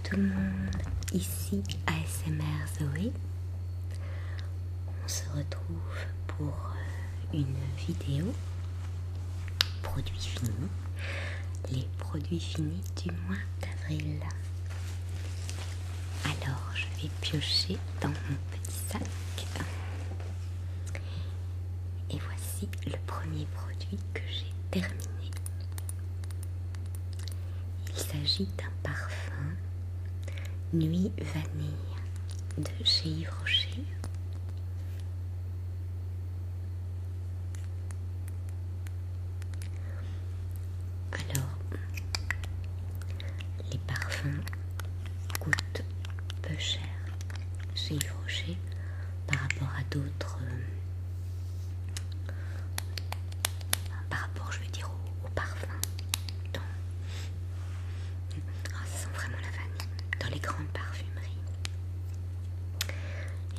tout le monde, ici ASMR Zoé. On se retrouve pour une vidéo produits finis, les produits finis du mois d'avril. Alors je vais piocher dans mon petit sac et voici le premier produit que j'ai terminé. Il s'agit d'un parfum Nuit Vanille de chez Yves Rocher. Alors, les parfums coûtent peu cher chez Yves Rocher par rapport à d'autres, par rapport, je veux dire, aux parfums. Ça sent vraiment la vanille dans les grandes parfumeries.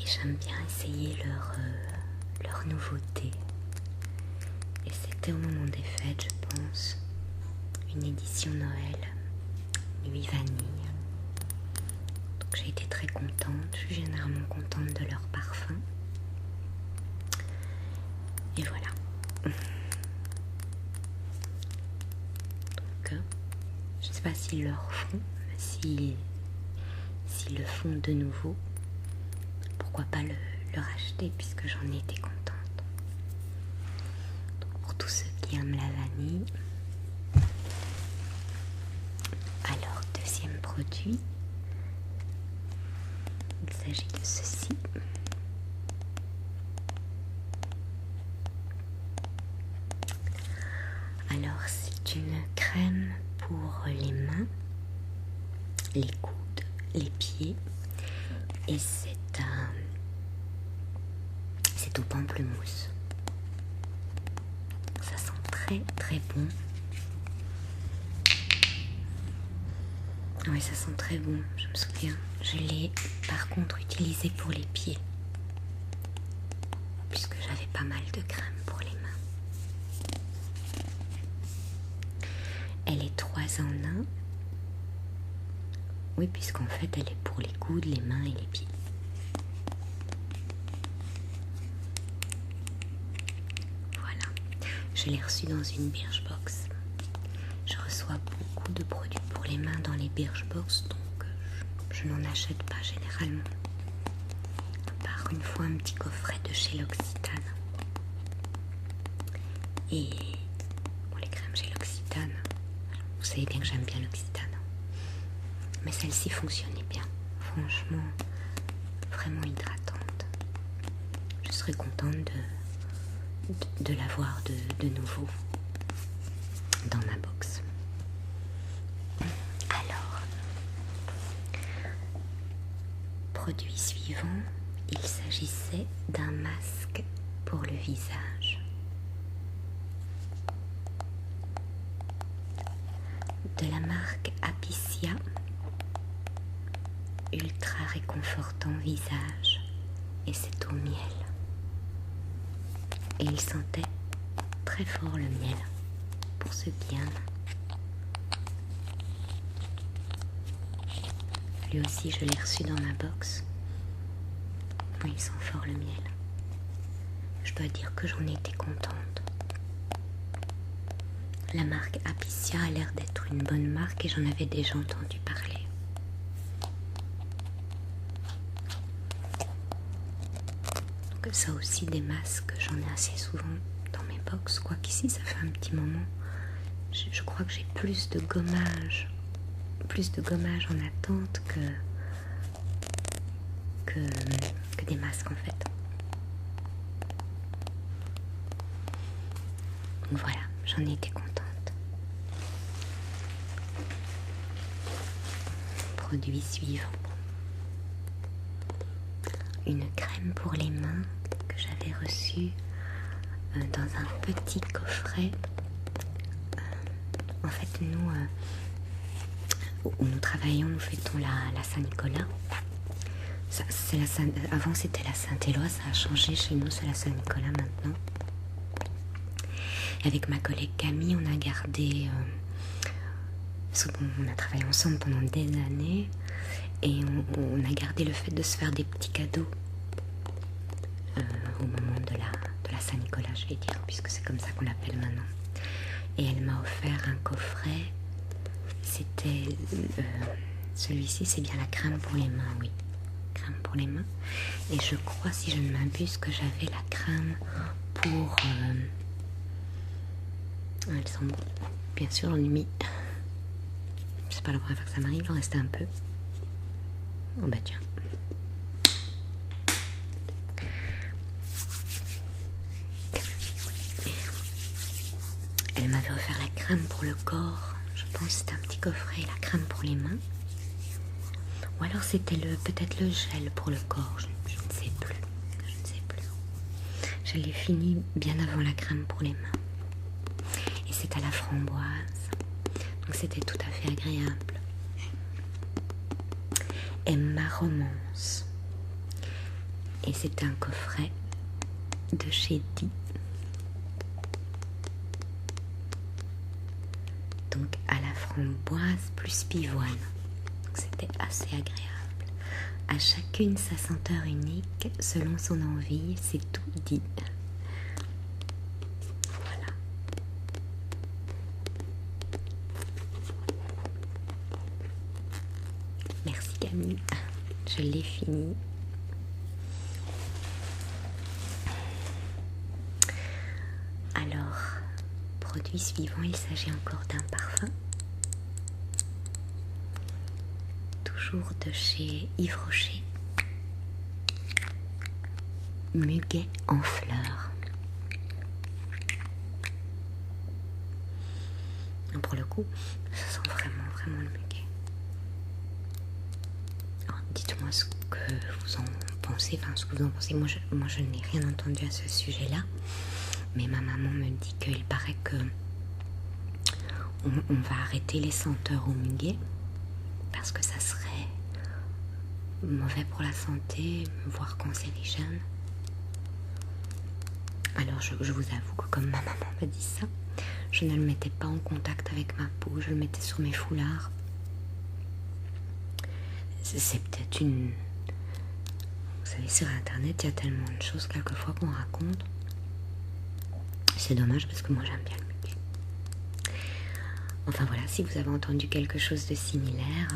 Et j'aime bien essayer leur nouveauté. Et c'était au moment des fêtes, je pense, une édition Noël Nuit Vanille. Donc j'ai été très contente, je suis généralement contente de leur parfum. Et voilà. Donc je ne sais pas s'ils le refont, s'ils le font de nouveau, pourquoi pas le racheter puisque j'en ai été contente. Donc pour tous ceux qui aiment la vanille. Alors, deuxième produit, il s'agit de ceci. Alors, c'est une crème pour les mains, les coudes, les pieds, et c'est au pamplemousse. Ça sent très très bon. Oui, ça sent très bon, je me souviens. Je l'ai par contre utilisé pour les pieds, puisque j'avais pas mal de crème pour les mains. Elle est 3 en 1. Oui, puisqu'en fait, elle est pour les coudes, les mains et les pieds. Voilà. Je l'ai reçue dans une Birchbox. Je reçois beaucoup de produits pour les mains dans les Birchbox, donc je n'en achète pas généralement. À part une fois un petit coffret de chez L'Occitane. Et pour les crèmes chez L'Occitane, vous savez bien que j'aime bien L'Occitane. Mais celle-ci fonctionnait bien. Franchement, vraiment hydratante. Je serais contente de l'avoir de nouveau dans ma box. Alors, produit suivant, il s'agissait d'un masque pour le visage. De la marque Apicia, ultra réconfortant visage, et c'est au miel. Et il sentait très fort le miel, pour ceux qui aiment. Lui aussi, je l'ai reçu dans ma box. Oui, il sent fort le miel. Je dois dire que j'en ai été contente. La marque Apicia a l'air d'être une bonne marque et j'en avais déjà entendu parler. Donc ça aussi, des masques, j'en ai assez souvent dans mes box, quoiqu'ici ça fait un petit moment. Je crois que j'ai plus de gommage en attente que des masques en fait. Donc voilà, j'en ai été contente. Produit suivant. Une crème pour les mains que j'avais reçue dans un petit coffret. En fait, nous, où nous travaillons, nous fêtons la Saint-Nicolas. Avant, c'était la Saint-Éloi, ça a changé chez nous, c'est la Saint-Nicolas maintenant. Et avec ma collègue Camille, on a gardé Parce que bon, on a travaillé ensemble pendant des années et on a gardé le fait de se faire des petits cadeaux au moment de la Saint-Nicolas, je vais dire, puisque c'est comme ça qu'on l'appelle maintenant. Et elle m'a offert un coffret. C'était celui-ci, c'est bien la crème pour les mains, oui, crème pour les mains. Et je crois, si je ne m'abuse, que j'avais la crème pour elles sont bon. Bien sûr, j'en ai mis. C'est pas la première fois que ça m'arrive, il en restait un peu. Oh bah tiens. Elle m'avait offert la crème pour le corps. Je pense que c'était un petit coffret, la crème pour les mains. Ou alors c'était peut-être le gel pour le corps, je ne sais plus. Je ne sais plus. Je l'ai fini bien avant la crème pour les mains. Et c'est à la framboise. Donc c'était tout à fait agréable. Emma Romance. Et c'est un coffret de chez Di. Donc à la framboise plus pivoine. Donc c'était assez agréable. À chacune sa senteur unique, selon son envie, c'est tout dit. Voilà. Merci Camille, je l'ai fini. Alors, produit suivant, il s'agit encore d'un parfum. Toujours de chez Yves Rocher. Muguet en fleurs. Pour le coup, ça sent vraiment le muguet. Alors, dites-moi ce que vous en pensez. Enfin, ce que vous en pensez. Moi, je n'ai rien entendu à ce sujet-là. Mais ma maman me dit qu'il paraît que on va arrêter les senteurs au muguet parce que ça serait mauvais pour la santé, voire cancérigène. Alors je vous avoue que comme ma maman m'a dit ça, je ne le mettais pas en contact avec ma peau, je le mettais sur mes foulards. C'est peut-être une... Vous savez, sur internet, il y a tellement de choses quelquefois qu'on raconte. C'est dommage parce que moi j'aime bien le muguet. Enfin voilà, si vous avez entendu quelque chose de similaire,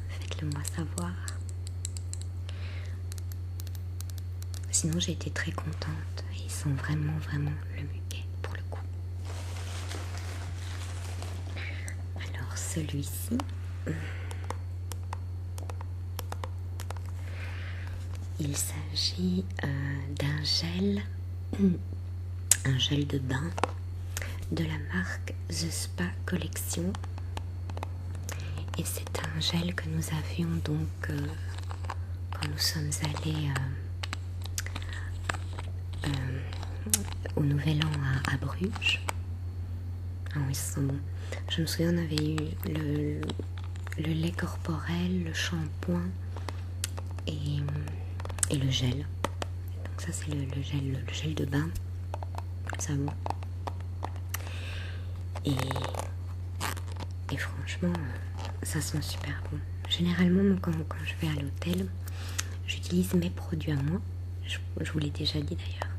faites-le moi savoir. Sinon j'ai été très contente. Ils sont vraiment le muguet pour le coup. Alors celui-ci, il s'agit d'un gel, un gel de bain de la marque The Spa Collection. Et c'est un gel que nous avions donc quand nous sommes allés au Nouvel An à Bruges. Ah oui, ça sent bon. Je me souviens, on avait eu le lait corporel, le shampoing et le gel. Donc ça c'est le gel de bain. Ça bon. Et franchement, ça sent super bon. Généralement, quand je vais à l'hôtel, j'utilise mes produits à moi. Je vous l'ai déjà dit d'ailleurs.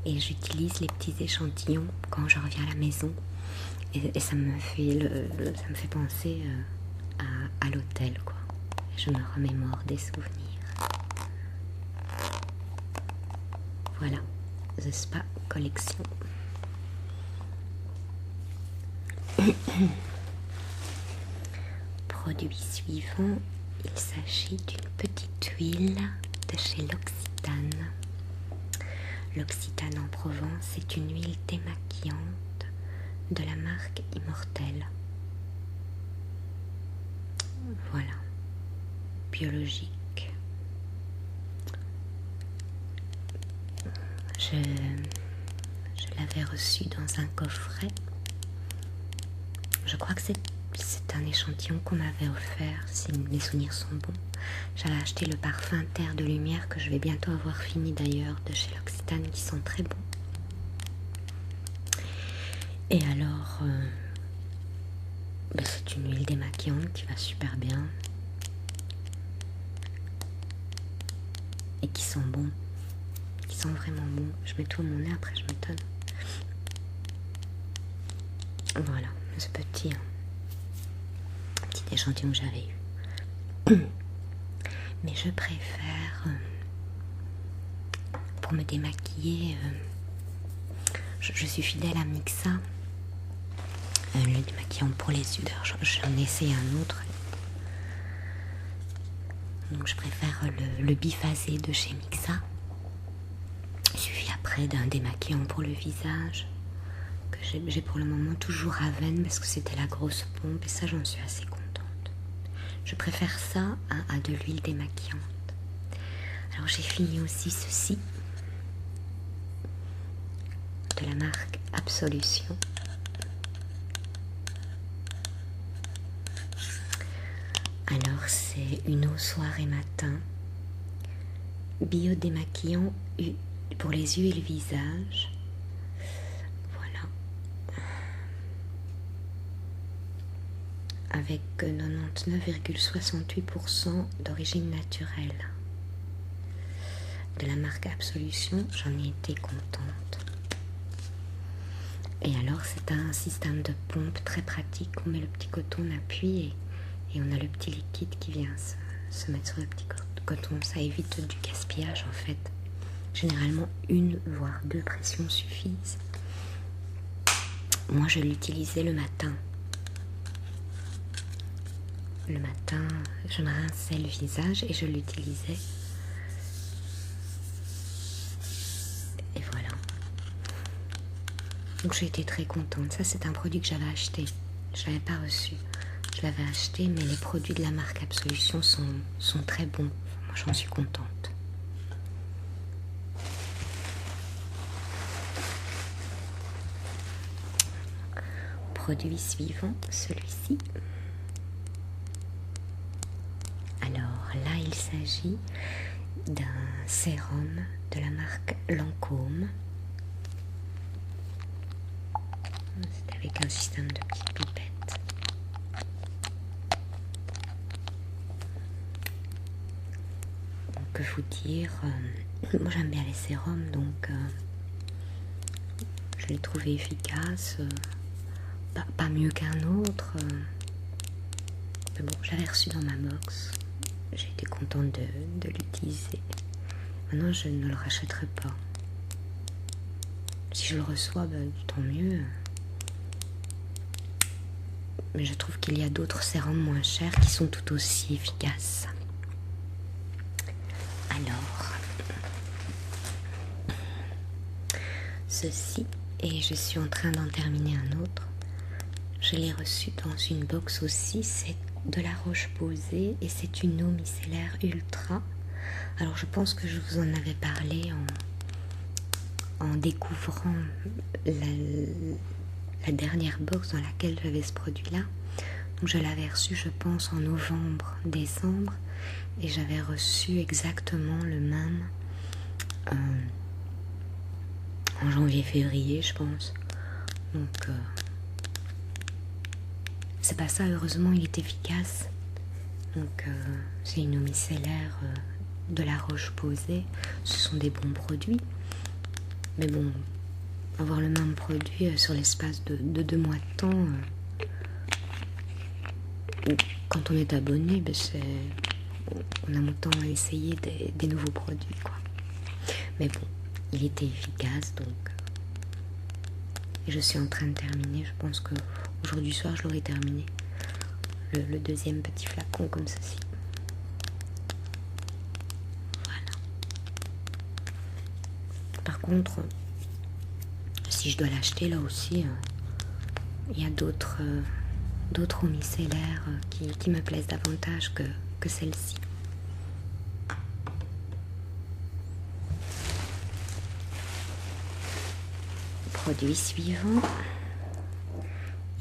Et j'utilise les petits échantillons quand je reviens à la maison. Et ça me fait penser à l'hôtel, quoi. Je me remémore des souvenirs. Voilà, The Spa Collection. Produit suivant, il s'agit d'une petite huile de chez L'Occitane. L'Occitane en Provence, c'est une huile démaquillante de la marque Immortelle. Voilà, biologique. Je l'avais reçu dans un coffret. Je crois que c'est un échantillon qu'on m'avait offert, si mes souvenirs sont bons. J'avais acheté le parfum Terre de Lumière que je vais bientôt avoir fini d'ailleurs de chez L'Occitane, qui sont très bons. Et alors Ben, c'est une huile démaquillante qui va super bien. Et qui sent bon. Qui sent vraiment bon. Je mets tout mon nez, après je m'étonne. Voilà, ce petit échantillon que j'avais eu. Mais je préfère, pour me démaquiller, je suis fidèle à Mixa, le démaquillant pour les yeux. J'en ai essayé un autre. Donc je préfère le biphasé de chez Mixa. Il suffit après d'un démaquillant pour le visage, que j'ai pour le moment toujours Raven parce que c'était la grosse pompe et ça j'en suis assez contente. Je préfère ça à de l'huile démaquillante. Alors j'ai fini aussi ceci de la marque Absolution. Alors c'est une eau soir et matin, bio démaquillant pour les yeux et le visage. Voilà. Avec 99,68% d'origine naturelle. De la marque Absolution, j'en ai été contente. Et alors c'est un système de pompe très pratique. On met le petit coton, on appuie et on a le petit liquide qui vient se mettre sur le petit coton. Ça évite du gaspillage en fait. Généralement une voire deux pressions suffisent. Moi je l'utilisais le matin. Le matin, je me rinçais le visage et je l'utilisais. Et voilà. Donc j'ai été très contente. Ça c'est un produit que j'avais acheté. Je ne l'avais pas reçu. Je l'avais acheté, mais les produits de la marque Absolution sont très bons. Moi j'en suis contente. Produit suivant, celui-ci. Alors là, il s'agit d'un sérum de la marque Lancôme. C'est avec un système de petites pipettes. Donc, que vous dire, moi j'aime bien les sérums, donc je l'ai trouvé efficace. Pas mieux qu'un autre. Mais bon, je l'avais reçu dans ma box. J'ai été contente de l'utiliser. Maintenant, je ne le rachèterai pas. Si je le reçois, tant mieux. Mais je trouve qu'il y a d'autres sérums moins chers qui sont tout aussi efficaces. Alors, ceci, et je suis en train d'en terminer un autre. Je l'ai reçu dans une box aussi, c'est de la Roche-Posay et c'est une eau micellaire ultra. Alors je pense que je vous en avais parlé en découvrant la dernière box dans laquelle j'avais ce produit-là. Donc je l'avais reçu, je pense, en novembre, décembre, et j'avais reçu exactement le même en janvier, février, je pense. Donc c'est pas ça, heureusement il est efficace. Donc c'est une eau micellaire de la Roche-Posay. Ce sont des bons produits. Mais bon, avoir le même produit sur l'espace de 2 mois de temps, quand on est abonné, on a autant à essayer des nouveaux produits, quoi. Mais bon, il était efficace, donc. Et je suis en train de terminer. Je pense que aujourd'hui soir, je l'aurai terminé. Le deuxième petit flacon comme ceci. Voilà. Par contre, si je dois l'acheter, là aussi, il y a d'autres eaux micellaires qui me plaisent davantage que celle-ci. Produit suivant,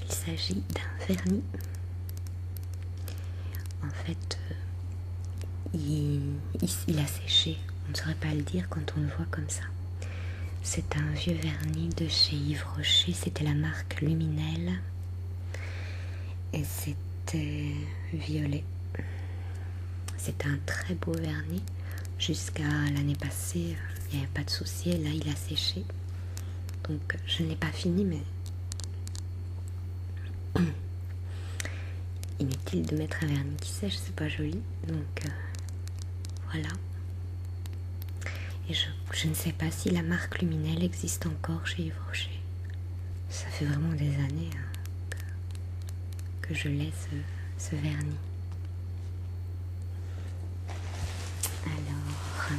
il s'agit d'un vernis. En fait, il a séché, on ne saurait pas le dire quand on le voit comme ça. C'est un vieux vernis de chez Yves Rocher, c'était la marque Luminel. et c'était violet. C'était un très beau vernis. Jusqu'à l'année passée, il n'y avait pas de souci. Et là, il a séché. Donc, je ne l'ai pas fini, mais inutile de mettre un vernis qui sèche, c'est pas joli. Donc, voilà. Et je ne sais pas si la marque Luminel existe encore chez Yves Rocher. Ça fait vraiment des années que je laisse ce vernis. Alors,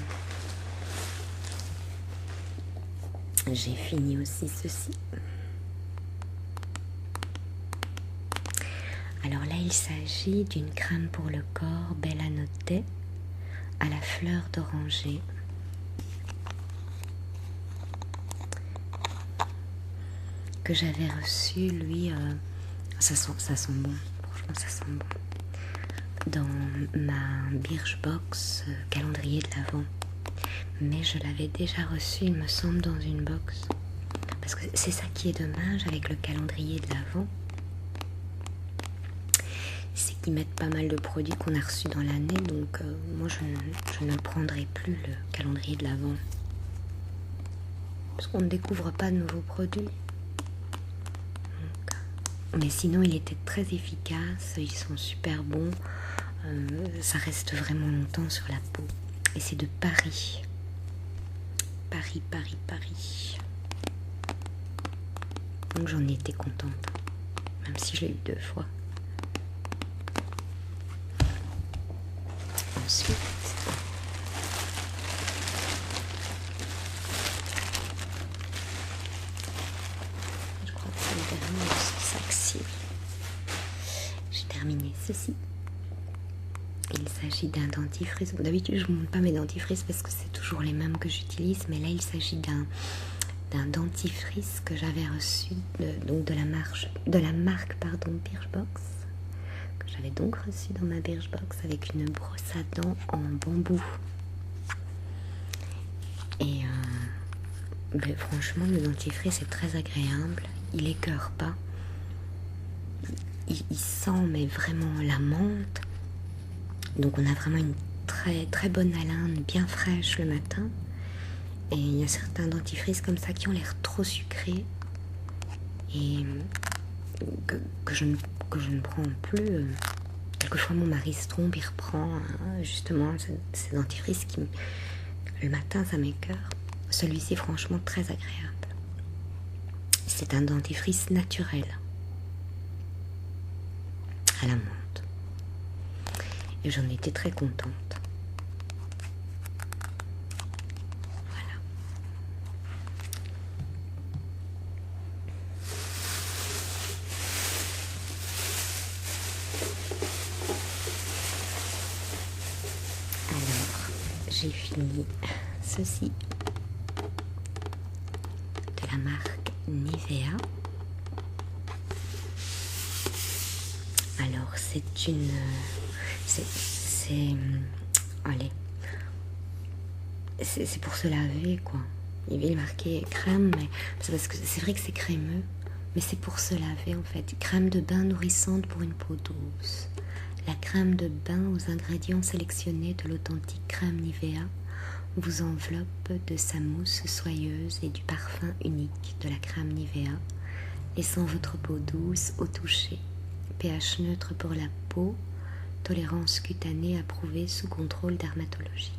j'ai fini aussi ceci. Alors là, il s'agit d'une crème pour le corps Bella Notte à la fleur d'oranger. Que j'avais reçu, lui, ça sent bon, franchement ça sent bon, dans ma Birchbox calendrier de l'Avent. Mais je l'avais déjà reçu, il me semble, dans une box. Parce que c'est ça qui est dommage avec le calendrier de l'Avent, c'est qu'ils mettent pas mal de produits qu'on a reçus dans l'année, donc moi je ne prendrai plus le calendrier de l'Avent. Parce qu'on ne découvre pas de nouveaux produits. Mais sinon, il était très efficace, ils sont super bons, ça reste vraiment longtemps sur la peau. Et c'est de Paris. Paris. Donc j'en étais contente, même si je l'ai eu 2 fois. Ensuite, je crois que c'est le dernier de ce sac-ci. J'ai terminé ceci. Il s'agit d'un dentifrice. D'habitude, je ne montre pas mes dentifrices parce que c'est toujours les mêmes que j'utilise, mais là, il s'agit d'un dentifrice que j'avais reçu donc de la marque Birchbox, que j'avais donc reçu dans ma Birchbox avec une brosse à dents en bambou. Et franchement, le dentifrice est très agréable. Il écœure pas. Il sent mais vraiment la menthe. Donc on a vraiment une très bonne haleine, bien fraîche le matin. Et il y a certains dentifrices comme ça qui ont l'air trop sucrés et que je ne prends plus. Quelquefois mon mari se trompe, il reprend justement ces dentifrices qui le matin ça m'écœure. Celui-ci franchement très agréable. C'est un dentifrice naturel à la menthe. Et j'en étais très contente. Voilà. Alors, j'ai fini ceci de la marque Nivea. Alors, allez, c'est pour se laver quoi. Il est marqué crème, mais c'est parce que c'est vrai que c'est crémeux, mais c'est pour se laver en fait. Crème de bain nourrissante pour une peau douce. La crème de bain aux ingrédients sélectionnés de l'authentique crème Nivea vous enveloppe de sa mousse soyeuse et du parfum unique de la crème Nivea, laissant votre peau douce au toucher. pH neutre pour la peau, tolérance cutanée approuvée sous contrôle dermatologique.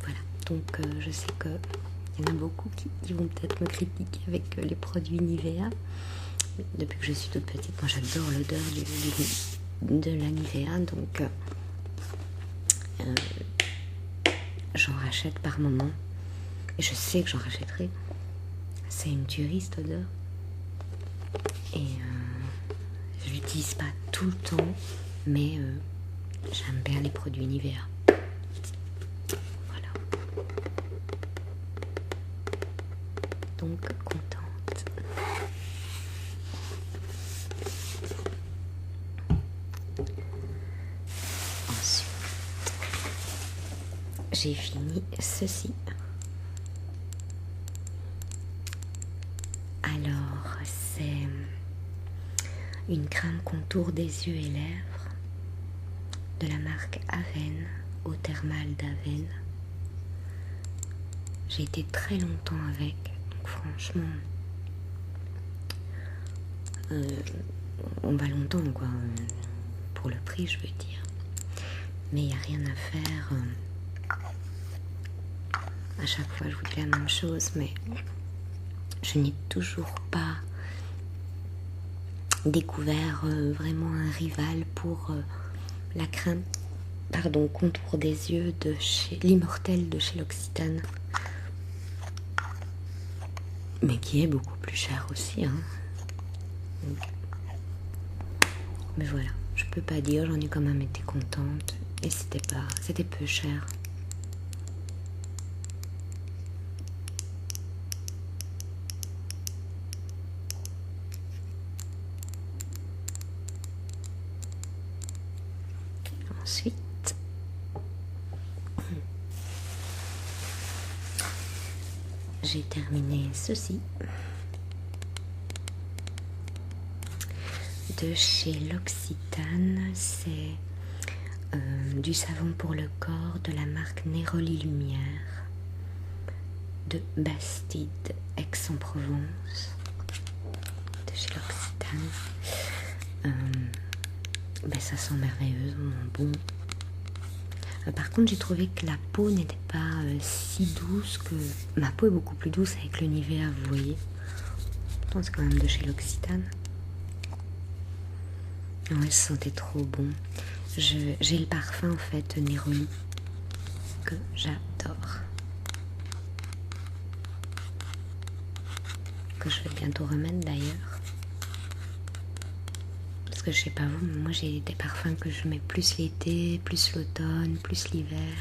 Voilà, donc je sais qu'il y en a beaucoup qui vont peut-être me critiquer avec les produits Nivea. Depuis que je suis toute petite, moi j'adore l'odeur de la Nivea, donc j'en rachète par moment. Et je sais que j'en rachèterai. C'est une tuerie cette odeur. Et je l'utilise pas tout le temps, mais j'aime bien les produits Nivea. Voilà. Donc contente. Ensuite, j'ai fini ceci. Alors, c'est une crème contour des yeux et lèvres de la marque Avène, Eau thermale d'Avène. J'ai été très longtemps avec, donc franchement, on va longtemps quoi, pour le prix je veux dire. Mais il n'y a rien à faire. À chaque fois je vous dis la même chose, mais je n'ai toujours pas découvert vraiment un rival pour la crème contour des yeux de chez l'Immortelle de chez L'Occitane, mais qui est beaucoup plus cher aussi hein. Mais voilà, je peux pas dire, j'en ai quand même été contente et c'était peu cher. Ensuite, j'ai terminé ceci de chez L'Occitane. C'est du savon pour le corps de la marque Neroli Lumière de Bastide, Aix-en-Provence, de chez L'Occitane. Ça sent merveilleusement bon. Par contre, j'ai trouvé que la peau n'était pas si douce que... Ma peau est beaucoup plus douce avec le Nivea, vous voyez. Pourtant, c'est quand même de chez L'Occitane. Ouais, ça sentait trop bon. J'ai le parfum, en fait, Neroli, que j'adore. Que je vais bientôt remettre, d'ailleurs. Parce que je sais pas vous, mais moi j'ai des parfums que je mets plus l'été, plus l'automne, plus l'hiver.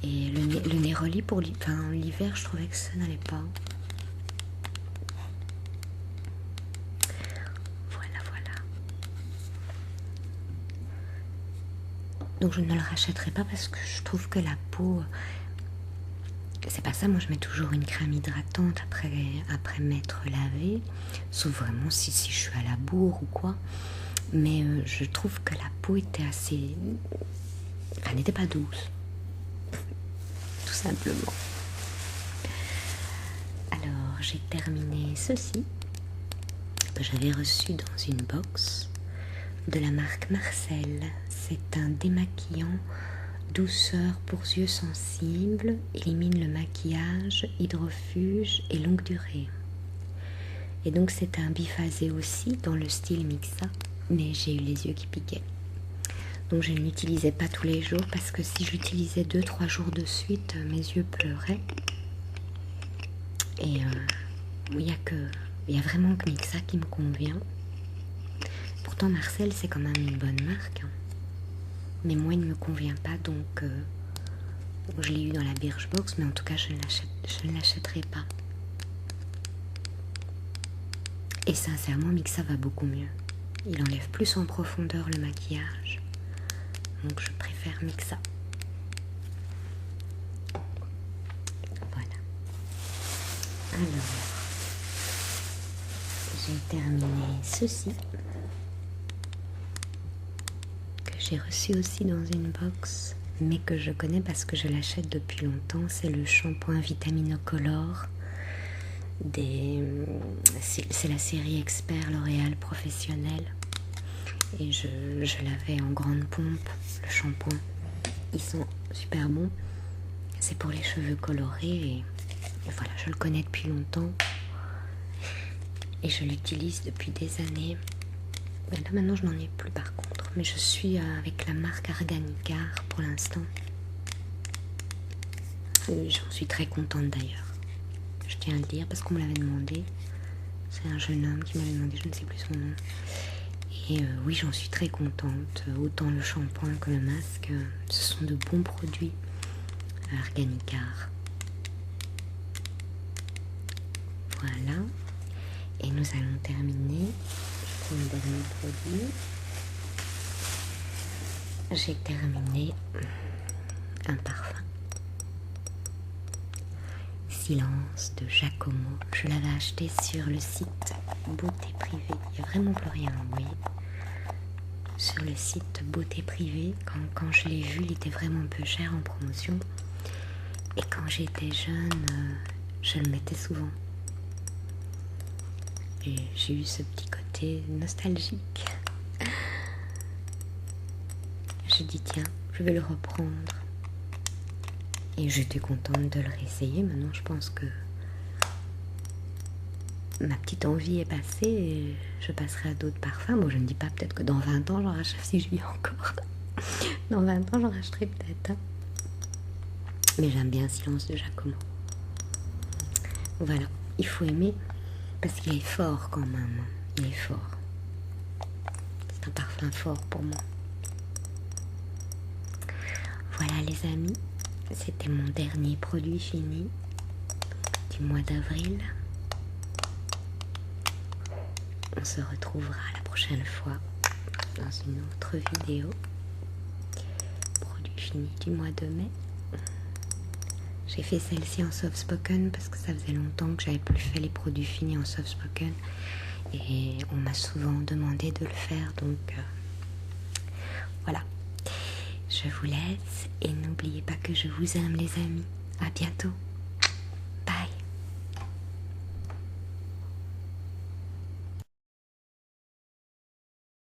Et le Neroli pour l'hiver, je trouvais que ça n'allait pas. Voilà. Donc je ne le rachèterai pas parce que je trouve que la peau... C'est pas ça, moi je mets toujours une crème hydratante après m'être lavée, sauf vraiment si je suis à la bourre ou quoi. Mais je trouve que la peau était assez... Elle n'était pas douce, tout simplement. Alors j'ai terminé ceci, que j'avais reçu dans une box de la marque Marcel. C'est un démaquillant douceur pour yeux sensibles, élimine le maquillage, hydrofuge et longue durée. Et donc c'est un biphasé aussi dans le style Mixa, mais j'ai eu les yeux qui piquaient. Donc je ne l'utilisais pas tous les jours parce que si je l'utilisais 2-3 jours de suite, mes yeux pleuraient. Et il y a vraiment que Mixa qui me convient. Pourtant Marcel c'est quand même une bonne marque, hein. Mais moi il ne me convient pas, donc je l'ai eu dans la Birchbox, mais en tout cas je ne l'achèterai pas. Et sincèrement Mixa va beaucoup mieux. Il enlève plus en profondeur le maquillage, donc je préfère Mixa. Voilà. Alors j'ai terminé ceci, j'ai reçu aussi dans une box, mais que je connais parce que je l'achète depuis longtemps. C'est le shampoing Vitaminocolor. C'est la série Expert L'Oréal Professionnel. Et je l'avais en grande pompe, le shampoing. Ils sont super bons. C'est pour les cheveux colorés. Et voilà, je le connais depuis longtemps. Et je l'utilise depuis des années. Ben là maintenant je n'en ai plus par contre, mais je suis avec la marque Arganicar pour l'instant. J'en suis très contente d'ailleurs, je tiens à le dire parce qu'on me l'avait demandé. C'est un jeune homme qui m'avait demandé, je ne sais plus son nom. Et oui, j'en suis très contente, autant le shampoing que le masque, ce sont de bons produits Arganicar. Voilà, et nous allons terminer. Pour le dernier produit, j'ai terminé un parfum Silence de Giacomo. Je l'avais acheté sur le site Beauté Privée. Il n'y a vraiment plus rien, vous voyez. Sur le site Beauté Privée, quand je l'ai vu, il était vraiment peu cher en promotion. Et quand j'étais jeune, je le mettais souvent. Et j'ai eu ce petit côté nostalgique. Je dis tiens, je vais le reprendre. Et j'étais contente de le réessayer. Maintenant, je pense que ma petite envie est passée et je passerai à d'autres parfums. Bon, je ne dis pas, peut-être que dans 20 ans, j'en rachèterai, si j'y ai encore. Dans 20 ans, j'en rachèterai peut-être. Hein. Mais j'aime bien Silence de Giacomo. Voilà, il faut aimer parce qu'il est fort quand même. Il est fort. C'est un parfum fort pour moi. Voilà les amis, c'était mon dernier produit fini du mois d'avril. On se retrouvera la prochaine fois dans une autre vidéo. Produit fini du mois de mai. J'ai fait celle-ci en soft spoken parce que ça faisait longtemps que j'avais plus fait les produits finis en soft spoken. Et on m'a souvent demandé de le faire, donc voilà. Je vous laisse et n'oubliez pas que je vous aime les amis. À bientôt.